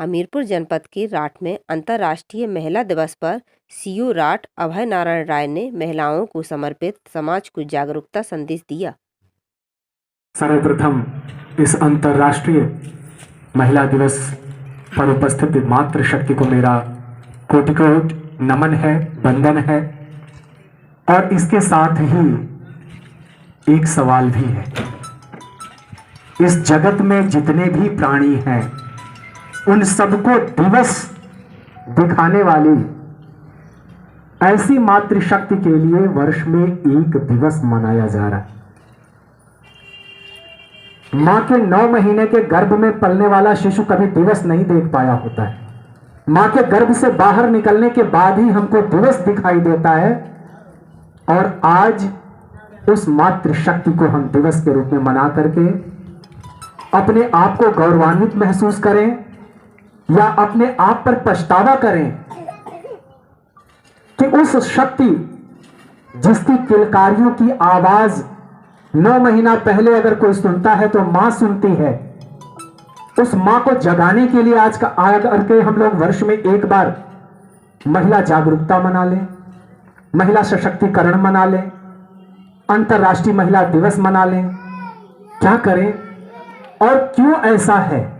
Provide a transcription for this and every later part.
हमीरपुर जनपद के राठ में अंतर्राष्ट्रीय महिला दिवस पर सीओ राठ अभय नारायण राय ने महिलाओं को समर्पित समाज को जागरूकता संदेश दिया। सर्वप्रथम इस अंतर्राष्ट्रीय महिला दिवस पर उपस्थित मातृशक्ति को मेरा कोटि-कोटि नमन है, वंदन है। और इसके साथ ही एक सवाल भी है। इस जगत में जितने भी प्राणी हैं उन सबको दिवस दिखाने वाली ऐसी मातृशक्ति के लिए वर्ष में एक दिवस मनाया जा रहा है। मां के 9 महीने के गर्भ में पलने वाला शिशु कभी दिवस नहीं देख पाया होता है। मां के गर्भ से बाहर निकलने के बाद ही हमको दिवस दिखाई देता है। और आज उस मातृशक्ति को हम दिवस के रूप में मना करके अपने आप को गौरवान्वित महसूस करें या अपने आप पर पछतावा करें कि उस शक्ति जिसकी किलकारियों की आवाज 9 महीना पहले अगर कोई सुनता है तो मां सुनती है, उस मां को जगाने के लिए आज करके हम लोग वर्ष में एक बार महिला जागरूकता मना लें, महिला सशक्तिकरण मना लें, अंतर्राष्ट्रीय महिला दिवस मना लें। क्या करें और क्यों ऐसा है?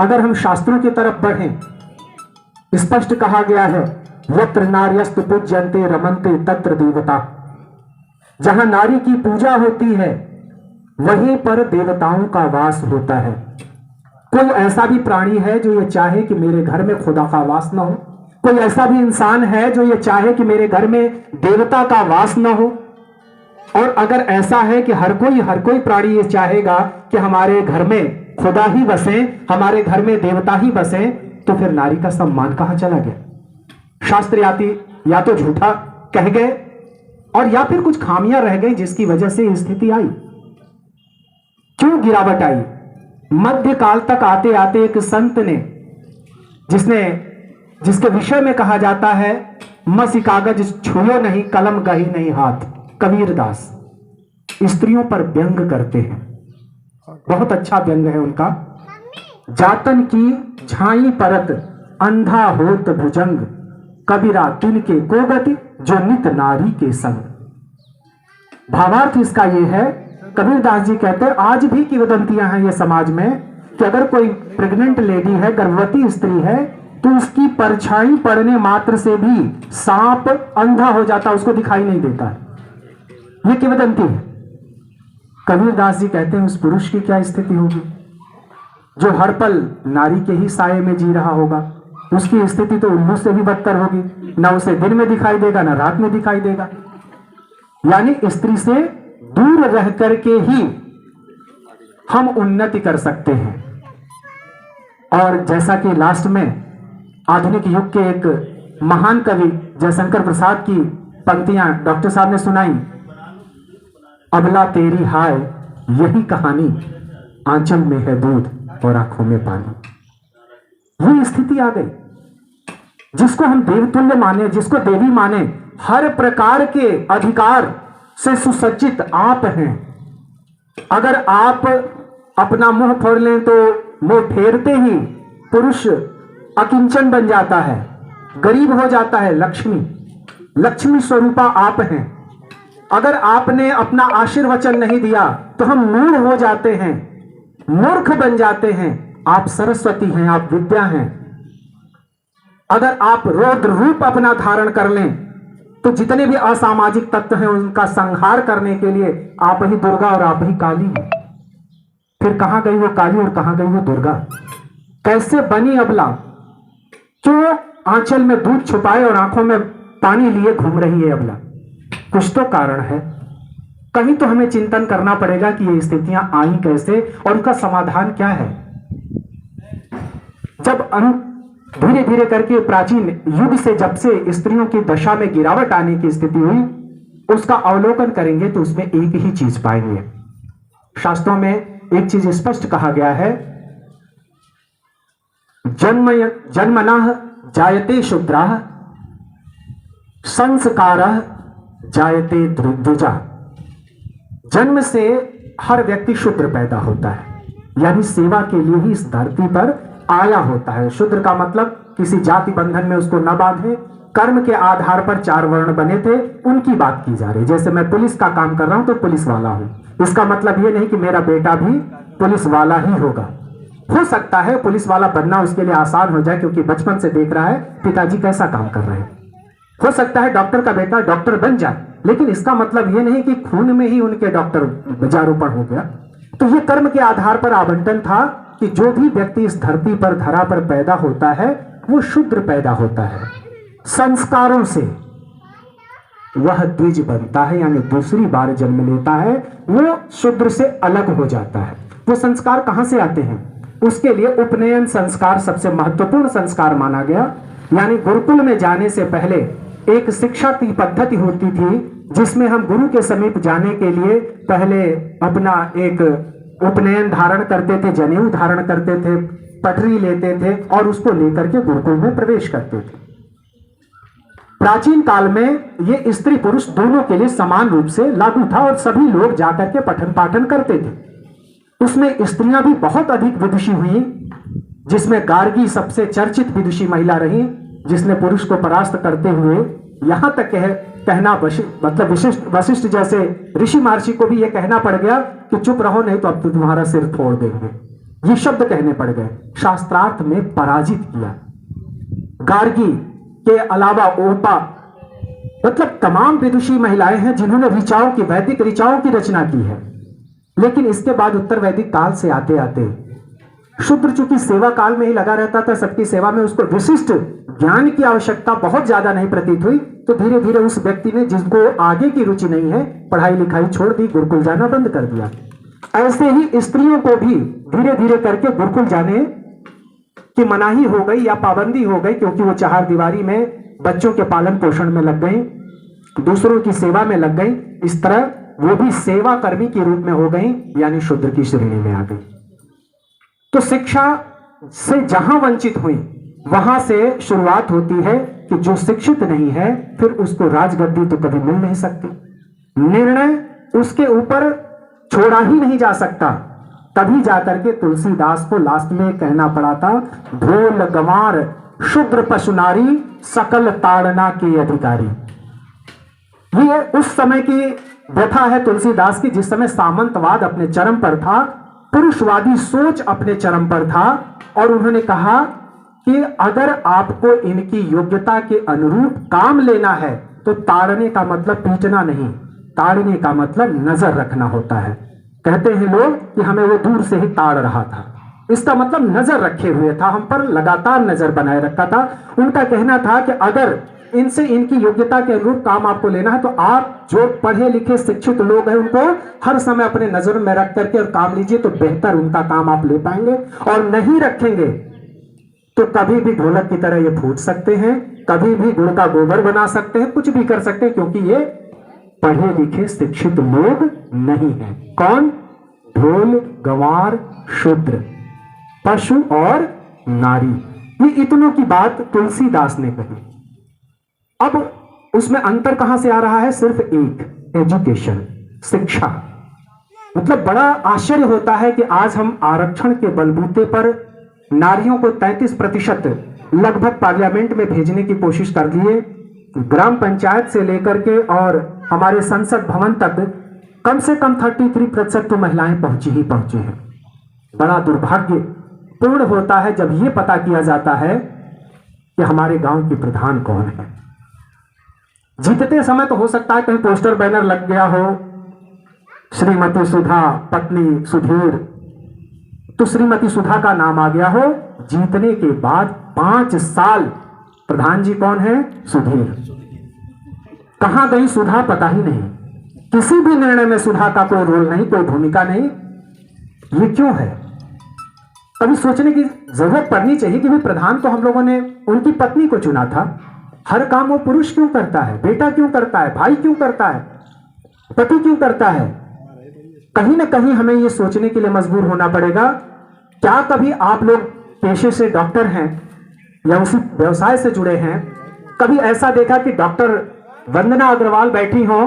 अगर हम शास्त्रों की तरफ बढ़ें, स्पष्ट कहा गया है यत्र नार्यस्तु पूज्यन्ते रमन्ते तत्र देवता। जहां नारी की पूजा होती है वहीं पर देवताओं का वास होता है। कोई ऐसा भी प्राणी है जो ये चाहे कि मेरे घर में खुदा का वास न हो? कोई ऐसा भी इंसान है जो ये चाहे कि मेरे घर में देवता का वास न हो? और अगर ऐसा है कि हर कोई प्राणी ये चाहेगा कि हमारे घर में खुदा ही बसे, हमारे घर में देवता ही बसे, तो फिर नारी का सम्मान कहां चला गया? शास्त्र या तो झूठा कह गए और या फिर कुछ खामियां रह गई जिसकी वजह से ये स्थिति आई। क्यों गिरावट आई? मध्यकाल तक आते आते एक संत ने जिसके विषय में कहा जाता है मसी कागज छुओ नहीं कलम गही नहीं हाथ, कबीरदास स्त्रियों पर व्यंग करते हैं। बहुत अच्छा व्यंग है उनका। जातन की झाई परत अंधा होत भुजंग, कबीरा तिनके को गति जो नित नारी के संग। भावार्थ इसका यह है, कबीरदास जी कहते हैं आज भी किंवदंतियां हैं ये समाज में कि अगर कोई प्रेग्नेंट लेडी है, गर्भवती स्त्री है, तो उसकी परछाई पड़ने मात्र से भी सांप अंधा हो जाता, उसको दिखाई नहीं देता। ये किंवदंती है। कबीरदास जी कहते हैं उस पुरुष की क्या स्थिति होगी जो हर पल नारी के ही साये में जी रहा होगा? उसकी स्थिति तो उल्लू से भी बदतर होगी। ना उसे दिन में दिखाई देगा ना रात में दिखाई देगा। यानी स्त्री से दूर रह करके ही हम उन्नति कर सकते हैं। और जैसा कि लास्ट में आधुनिक युग के एक महान कवि जयशंकर प्रसाद की पंक्तियां डॉक्टर साहब ने सुनाई, अबला तेरी हाय यही कहानी, आंचल में है दूध और आंखों में पानी। ये स्थिति आ गई। जिसको हम देवतुल्य माने, जिसको देवी माने, हर प्रकार के अधिकार से सुसज्जित आप हैं। अगर आप अपना मुंह फोड़ लें तो मुंह फेरते ही पुरुष अकिंचन बन जाता है, गरीब हो जाता है। लक्ष्मी स्वरूपा आप हैं। अगर आपने अपना आशीर्वचन नहीं दिया तो हम मूढ़ हो जाते हैं, मूर्ख बन जाते हैं। आप सरस्वती हैं, आप विद्या हैं। अगर आप रौद्र रूप अपना धारण कर लें तो जितने भी असामाजिक तत्व हैं उनका संहार करने के लिए आप ही दुर्गा और आप ही काली हैं। फिर कहां गई वो काली और कहां गई वो दुर्गा? कैसे बनी अबला? क्यों आंचल में दूध छुपाए और आंखों में पानी लिए घूम रही है अबला? कुछ तो कारण है। कहीं तो हमें चिंतन करना पड़ेगा कि ये स्थितियां आई कैसे और उनका समाधान क्या है। जब धीरे धीरे करके प्राचीन युग से जब से स्त्रियों की दशा में गिरावट आने की स्थिति हुई, उसका अवलोकन करेंगे तो उसमें एक ही चीज पाएंगे। शास्त्रों में एक चीज स्पष्ट कहा गया है, जन्मनः जायते शूद्रः संस्कारः जायते द्विजा। जन्म से हर व्यक्ति शूद्र पैदा होता है, यानी सेवा के लिए ही इस धरती पर आया होता है। शूद्र का मतलब किसी जाति बंधन में उसको न बांधे, कर्म के आधार पर 4 वर्ण बने थे, उनकी बात की जा रही। जैसे मैं पुलिस का काम कर रहा हूं तो पुलिस वाला हूं, इसका मतलब ये नहीं कि मेरा बेटा भी पुलिस वाला ही होगा। हो सकता है पुलिस वाला बनना उसके लिए आसान हो जाए क्योंकि बचपन से देख रहा है पिताजी कैसा काम कर रहे हैं। हो सकता है डॉक्टर का बेटा डॉक्टर बन जाए, लेकिन इसका मतलब ये नहीं कि खून में ही उनके डॉक्टर बीजारोपण हो गया। तो ये कर्म के आधार पर आवंटन था कि जो भी व्यक्ति इस धरती पर धरा पर पैदा होता है वो शूद्र पैदा होता है। संस्कारों से वह द्विज बनता है, यानी दूसरी बार जन्म लेता है, वो शूद्र से अलग हो जाता है। वो संस्कार कहां से आते हैं? उसके लिए उपनयन संस्कार सबसे महत्वपूर्ण संस्कार माना गया। यानी गुरुकुल में जाने से पहले एक शिक्षा की पद्धति होती थी जिसमें हम गुरु के समीप जाने के लिए पहले अपना एक उपनयन धारण करते थे, जनेऊ धारण करते थे, पटरी लेते थे और उसको लेकर के गुरुकुल में प्रवेश करते थे। प्राचीन काल में ये स्त्री पुरुष दोनों के लिए समान रूप से लागू था और सभी लोग जाकर के पठन पाठन करते थे। उसमें स्त्रियां भी बहुत अधिक विदुषी हुई, जिसमें गार्गी सबसे चर्चित विदुषी महिला रही, जिसने पुरुष को परास्त करते हुए यहां तक कहना मतलब वशिष्ठ जैसे ऋषि महर्षि को भी यह कहना पड़ गया कि चुप रहो नहीं तो अब तो तुम्हारा सिर फोड़ देंगे। ये शब्द कहने पड़ गए। शास्त्रार्थ में पराजित किया। गार्गी के अलावा ओपा, मतलब तमाम विदुषी महिलाएं हैं जिन्होंने ऋचाओं की, वैदिक ऋचाओं की रचना की है। लेकिन इसके बाद उत्तर वैदिक काल से आते आते शूद्र चूंकि सेवा काल में ही लगा रहता था सबकी सेवा में, उसको विशिष्ट ज्ञान की आवश्यकता बहुत ज्यादा नहीं प्रतीत हुई, तो धीरे धीरे उस व्यक्ति ने जिसको आगे की रुचि नहीं है, पढ़ाई लिखाई छोड़ दी, गुरुकुल जाना बंद कर दिया। ऐसे ही स्त्रियों को भी धीरे धीरे करके गुरुकुल जाने की मनाही हो गई या पाबंदी हो गई, क्योंकि वो चार दीवारी में बच्चों के पालन पोषण में लग गई, दूसरों की सेवा में लग गई। इस तरह वो भी सेवा कर्मी के रूप में हो गई, यानी शूद्र की श्रेणी में आ गई। तो शिक्षा से जहां वंचित हुई वहां से शुरुआत होती है कि जो शिक्षित नहीं है फिर उसको राजगद्दी तो कभी मिल नहीं सकती, निर्णय उसके ऊपर छोड़ा ही नहीं जा सकता। तभी जाकर के तुलसीदास को लास्ट में कहना पड़ा था, ढोल गंवार शूद्र पशु नारी सकल ताड़ना के अधिकारी। ये उस समय की व्यथा है तुलसीदास की, जिस समय सामंतवाद अपने चरम पर था, पुरुषवादी सोच अपने चरम पर था, और उन्होंने कहा कि अगर आपको इनकी योग्यता के अनुरूप काम लेना है तो ताड़ने का मतलब पीटना नहीं, ताड़ने का मतलब नजर रखना होता है। कहते हैं लोग कि हमें वो दूर से ही ताड़ रहा था, इसका मतलब नजर रखे हुए था, हम पर लगातार नजर बनाए रखा था। उनका कहना था कि अगर इनसे इनकी योग्यता के अनुरूप काम आपको लेना है तो आप जो पढ़े लिखे शिक्षित लोग हैं उनको हर समय अपने नजर में रख करके और काम लीजिए, तो बेहतर उनका काम आप ले पाएंगे। और नहीं रखेंगे तो कभी भी ढोलक की तरह ये फूट सकते हैं, कभी भी गुड़ का गोबर बना सकते हैं, कुछ भी कर सकते हैं, क्योंकि ये पढ़े लिखे शिक्षित लोग नहीं है। कौन? ढोल गंवार शूद्र पशु और नारी। ये इतनों की बात तुलसीदास ने कही। अब उसमें अंतर कहां से आ रहा है? सिर्फ एक, एजुकेशन, शिक्षा। मतलब बड़ा आश्चर्य होता है कि आज हम आरक्षण के बलबूते पर नारियों को 33% लगभग पार्लियामेंट में भेजने की कोशिश कर लिए। ग्राम पंचायत से लेकर के और हमारे संसद भवन तक कम से कम 33% तो महिलाएं पहुंची हैं। बड़ा दुर्भाग्यपूर्ण होता है जब यह पता किया जाता है कि हमारे गांव की प्रधान कौन है। जीतते समय तो हो सकता है कहीं पोस्टर बैनर लग गया हो, श्रीमती सुधा पत्नी सुधीर, तो श्रीमती सुधा का नाम आ गया हो। जीतने के बाद 5 साल प्रधान जी कौन है? सुधीर। कहां गई सुधा? पता ही नहीं। किसी भी निर्णय में सुधा का कोई रोल नहीं, कोई भूमिका नहीं। ये क्यों है? कभी सोचने की जरूरत पड़नी चाहिए कि भाई प्रधान तो हम लोगों ने उनकी पत्नी को चुना था, हर काम वो पुरुष क्यों करता है? बेटा क्यों करता है? भाई क्यों करता है? पति क्यों करता है? कहीं ना कहीं हमें ये सोचने के लिए मजबूर होना पड़ेगा। क्या कभी आप लोग पेशे से डॉक्टर हैं या उसी व्यवसाय से जुड़े हैं, कभी ऐसा देखा कि डॉक्टर वंदना अग्रवाल बैठी हो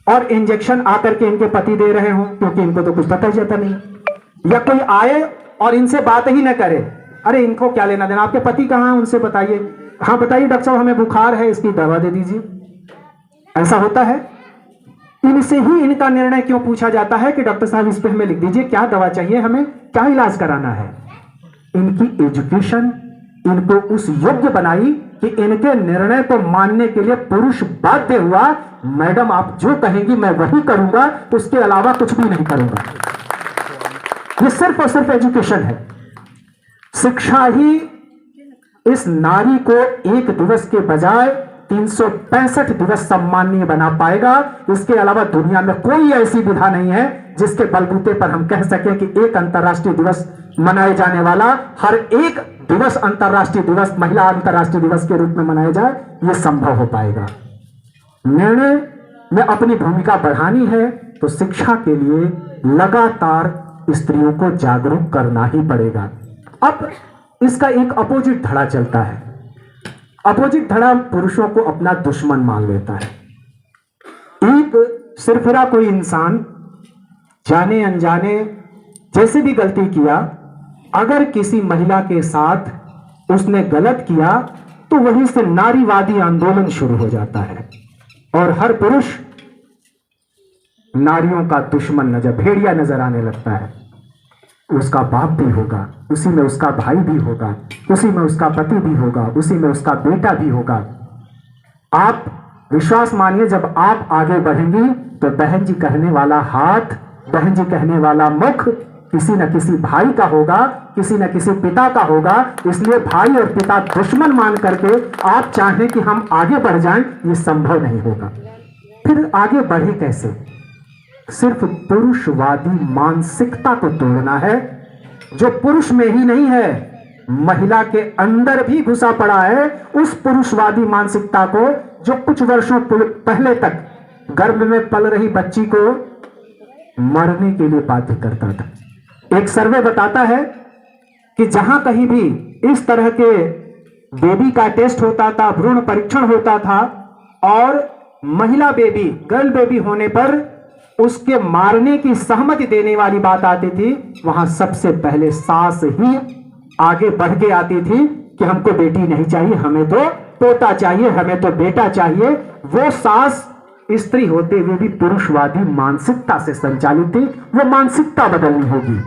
और इंजेक्शन आकर के इनके पति दे रहे हो, क्योंकि इनको तो कुछ पता ही जाता नहीं, या कोई आए और इनसे बात ही ना करे, अरे इनको क्या लेना देना, आपके पति कहाँ हैं उनसे बताइए। हाँ बताइए डॉक्टर साहब हमें बुखार है, इसकी दवा दे दीजिए। ऐसा होता है। इनसे ही इनका निर्णय क्यों पूछा जाता है कि डॉक्टर साहब इस पे हमें लिख दीजिए क्या दवा चाहिए, हमें क्या इलाज कराना है। इनकी एजुकेशन इनको उस योग्य बनाई कि इनके निर्णय को मानने के लिए पुरुष बाध्य हुआ। मैडम आप जो कहेंगी मैं वही करूंगा, उसके अलावा कुछ भी नहीं करूंगा। ये सिर्फ और सिर्फ एजुकेशन है। शिक्षा ही इस नारी को एक दिवस के बजाय 365 दिवस सम्माननीय बना पाएगा। इसके अलावा दुनिया में कोई ऐसी विधा नहीं है जिसके बलबूते पर हम कह सकें कि एक अंतर्राष्ट्रीय दिवस मनाए जाने वाला हर एक दिवस अंतर्राष्ट्रीय दिवस, महिला अंतर्राष्ट्रीय दिवस के रूप में मनाया जाए, यह संभव हो पाएगा। निर्णय में अपनी भूमिका बढ़ानी है तो शिक्षा के लिए लगातार स्त्रियों को जागरूक करना ही पड़ेगा। अब इसका एक अपोजिट धड़ा चलता है। अपोजिट धड़ा पुरुषों को अपना दुश्मन मान लेता है। एक सिरफिरा कोई इंसान जाने अनजाने जैसे भी गलती किया, अगर किसी महिला के साथ उसने गलत किया तो वहीं से नारीवादी आंदोलन शुरू हो जाता है और हर पुरुष नारियों का दुश्मन भेड़िया नजर आने लगता है। उसका बाप भी होगा, उसी में उसका भाई भी होगा, उसी में उसका पति भी होगा, उसी में उसका बेटा भी होगा। आप विश्वास मानिए जब आप आगे बढ़ेंगी तो बहन जी कहने वाला हाथ, बहन जी कहने वाला मुख किसी न किसी भाई का होगा, किसी न किसी पिता का होगा। इसलिए भाई और पिता दुश्मन मान करके आप चाहें कि हम आगे बढ़ जाएं, ये संभव नहीं होगा। फिर आगे बढ़े कैसे? सिर्फ पुरुषवादी मानसिकता को तोड़ना है, जो पुरुष में ही नहीं है, महिला के अंदर भी घुसा पड़ा है। उस पुरुषवादी मानसिकता को जो कुछ वर्षों पहले तक गर्भ में पल रही बच्ची को मरने के लिए बाध्य करता था। एक सर्वे बताता है कि जहां कहीं भी इस तरह के बेबी का टेस्ट होता था, भ्रूण परीक्षण होता था और महिला बेबी, गर्ल बेबी होने पर उसके मारने की सहमति देने वाली बात आती थी, वहां सबसे पहले सास ही आगे बढ़ के आती थी कि हमको बेटी नहीं चाहिए, हमें तो पोता चाहिए, हमें तो बेटा चाहिए। वो सास स्त्री होते हुए भी पुरुषवादी मानसिकता से संचालित थी। वो मानसिकता बदलनी होगी,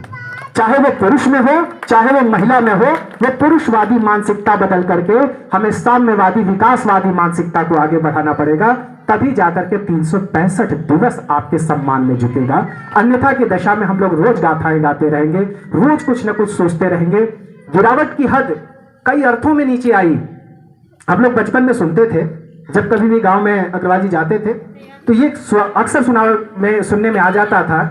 चाहे वो पुरुष में हो चाहे वो महिला में हो। वो पुरुषवादी मानसिकता बदल करके हमें साम्यवादी विकासवादी मानसिकता को आगे बढ़ाना पड़ेगा, तभी जाकर के 365 दिवस आपके सम्मान में जुटेगा। अन्यथा की दशा में हम लोग रोज गाथाएं गाते रहेंगे, रोज कुछ न कुछ सोचते रहेंगे। गिरावट की हद कई अर्थों में नीचे आई। हम लोग बचपन में सुनते थे, जब कभी भी गांव में अग्रवाल जाते थे तो ये अक्सर सुनने में आ जाता था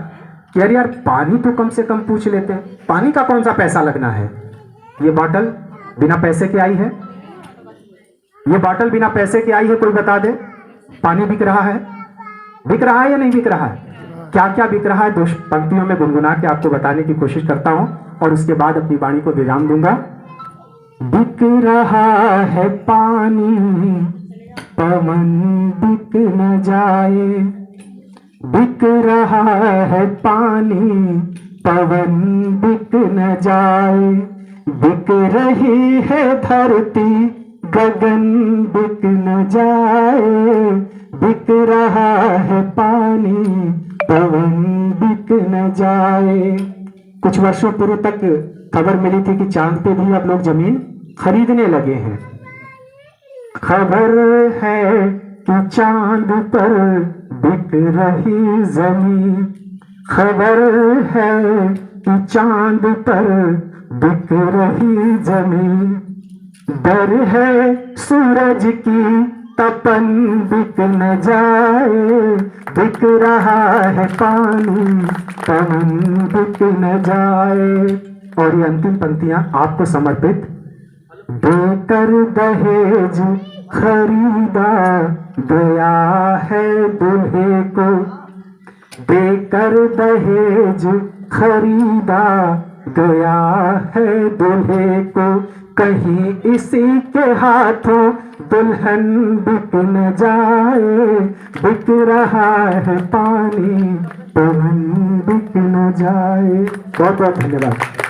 कि अरे यार पानी तो कम से कम पूछ लेते, पानी का कौन सा पैसा लगना है, ये बॉटल बिना पैसे के आई है, ये बॉटल बिना पैसे के आई है, कोई बता दे। पानी बिक रहा है या नहीं बिक रहा है? क्या क्या बिक रहा है, दो पंक्तियों में गुनगुना के आपको बताने की कोशिश करता हूं और उसके बाद अपनी वाणी को विराम दूंगा। बिक रहा है पानी, पवन बिक न जाए, बिक रहा है पानी, पवन बिक न जाए, बिक रही है धरती, गगन बिक न जाए, बिक रहा है पानी, पवन बिक न जाए। कुछ वर्षों पूर्व तक खबर मिली थी कि चांद पे भी अब लोग जमीन खरीदने लगे हैं। खबर है कि चांद पर बिक रही जमीन, खबर है कि चांद पर बिक रही जमीन, डर है सूरज की तपन बिक न जाए, बिक रहा है पानी, पवन बिक न जाए। और ये अंतिम पंक्तियां आपको समर्पित। देकर दहेज खरीदा गया है दूल्हे को, देकर दहेज खरीदा गया है दूल्हे को, कहीं इसी के हाथों दुल्हन बिक न जाए, बिक रहा है पानी, पवन बिक न जाए। बहुत बहुत धन्यवाद।